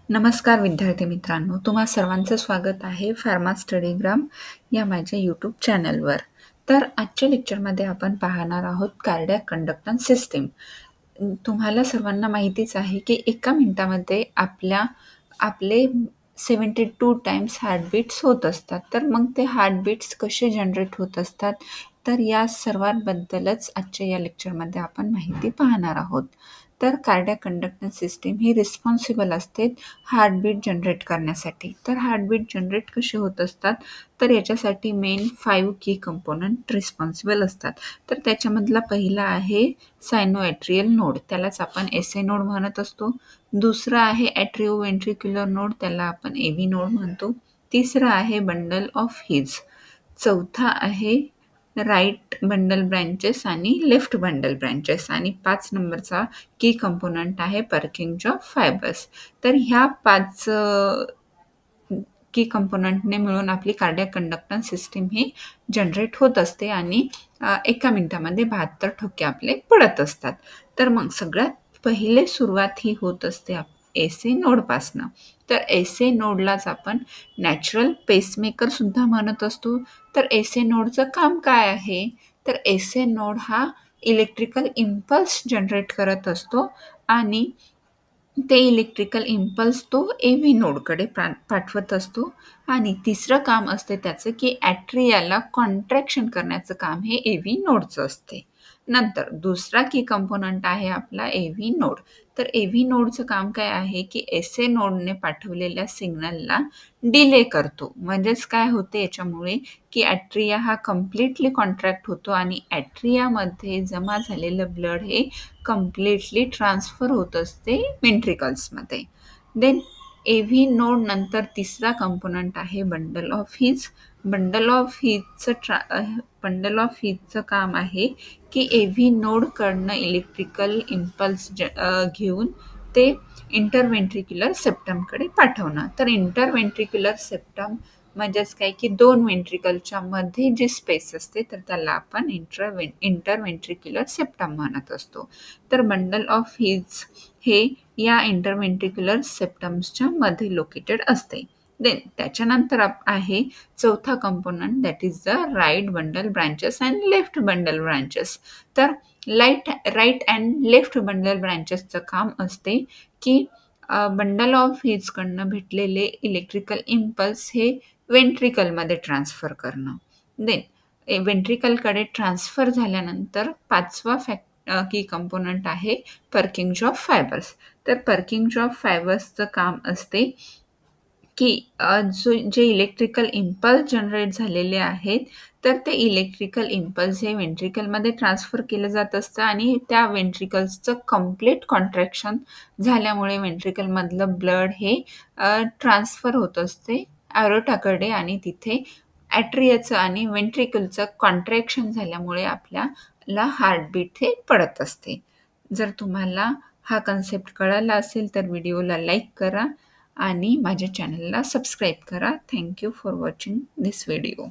नमस्कार विद्यार्थी मित्रांनो, तुम्हा सर्वांचं स्वागत आहे फार्मा स्टडीग्राम या माझ्या यूट्यूब चॅनलवर. तर आजच्या लेक्चरमध्ये आपण पाहणार आहोत कार्डियाक कंडक्टन्स सिस्टीम. तुम्हाला सर्वांना माहितीच आहे की एका मिनिटामध्ये आपले 72 टाइम्स हार्टबीट्स होत असतात. तर मग ते हार्टबीट्स कसे जनरेट होत असतात, तर या सर्वांबद्दलच आजच्या या लेक्चरमध्ये आपण माहिती पाहणार आहोत. तर कार्डियाक कंडक्टन्स सिस्टीम ही रिस्पॉन्सिबल असते हार्टबीट जनरेट करण्यासाठी. तर हार्टबीट जनरेट कसे होत असतात, तर याच्यासाठी मेन 5 की कंपोनंट रिस्पॉन्सिबल असतात. तर त्याच्यामधला पहिला आहे सायनोॲट्रियल नोड, त्यालाच आपण एसए नोड म्हणत असतो. दुसरा आहे ॲट्रिओव्हेंट्रिक्युलर नोड, त्याला आपण एव्ही नोड म्हणतो. तिसरा आहे बंडल ऑफ हिज. चौथा आहे राईट बंडल ब्रँचेस आणि लेफ्ट बंडल ब्रँचेस. आणि 5 नंबरचा की कंपोनंट आहे पर्किंज ऑफ फायबर्स. तर ह्या 5 की कंपोनंटने मिळून आपली कार्डियाक कंडक्टन्स सिस्टीम ही जनरेट होत असते आणि एका मिनिटामध्ये 72 ठोके आपले पडत असतात. तर मग सगळ्यात पहिले सुरुवात ही होत असते एसए नोडपासनं. तर एसए नोडलाच आपण नॅचरल पेसमेकर सुद्धा म्हणत असतो. तर एसए नोडचं काम काय आहे, तर एसए नोड हा इलेक्ट्रिकल इम्पल्स जनरेट करत असतो आणि ते इलेक्ट्रिकल इम्पल्स तो एव्ही नोडकडे पाठवत असतो. आणि तिसरं काम असते त्याचं की ॲट्रियाला कॉन्ट्रॅक्शन करण्याचं काम हे एव्ही नोडचं असते. नंतर दुसरा की कंपोनंट आहे आपला एव्ही नोड. तर एव्ही नोडचं काम काय आहे की एसए नोडने पाठवलेल्या सिग्नलला डिले करतो. म्हणजेच काय होते याच्यामुळे की ॲट्रिया हा कम्प्लिटली कॉन्ट्रॅक्ट होतो आणि ॲट्रियामध्ये जमा झालेलं ब्लड हे कम्प्लिटली ट्रान्सफर होत असते वेंट्रिकल्समध्ये. देन एव्ही नोड नंतर तिसरा कंपोनंट आहे bundle of His. Bundle of हिजचं काम आहे की एव्ही नोडकडनं इलेक्ट्रिकल इम्पल्स घेऊन ते इंटरव्हेंट्रिक्युलर सेप्टमकडे पाठवणं. तर इंटरव्हेंट्रिक्युलर सेप्टम म्हणजेच काय की 2 वेंट्रिकलच्या मध्ये जी स्पेस असते तर त्याला आपण इंटरव्हेंट्रिक्युलर सेप्टम म्हणत असतो. तर बंडल ऑफ हिज हे या इंटरव्हेंट्रिक्युलर सेप्टम्सच्या मध्ये लोकेटेड असते. देन त्याच्यानंतर आहे चौथा component, that is the right bundle branches and left bundle branches. तर राईट अँड लेफ्ट बंडल ब्रँचेसचं काम असते की बंडल ऑफ हिजकडनं भेटलेले इलेक्ट्रिकल इम्पल्स हे वेंट्रिकलमध्ये ट्रान्सफर करणं. देन वेंट्रिकलकडे ट्रान्सफर झाल्यानंतर पाचवा की कंपोनंट आहे पर्किंग ऑफ फायबर्स. तर पर्किंग ऑफ फायबर्सचं काम असते की जे इलेक्ट्रिकल इम्पल्स जनरेट झालेले आहेत तर ते इलेक्ट्रिकल इम्पल्स हे वेंट्रिकलमध्ये ट्रान्सफर केलं जात असतं आणि त्या वेंट्रिकल्सचं कम्प्लीट कॉन्ट्रॅक्शन झाल्यामुळे वेंट्रिकलमधलं ब्लड हे ट्रान्सफर होत असते ॲरोटाकडे आणि तिथे ॲट्रियाचं आणि वेंट्रिकलचं कॉन्ट्रॅक्शन झाल्यामुळे आपल्याला हार्टबीट हे पडत असते. जर तुम्हाला हा कन्सेप्ट कळाला असेल तर व्हिडिओला लाईक करा आणि माझ्या चॅनलला सबस्क्राईब करा. Thank you for watching this video.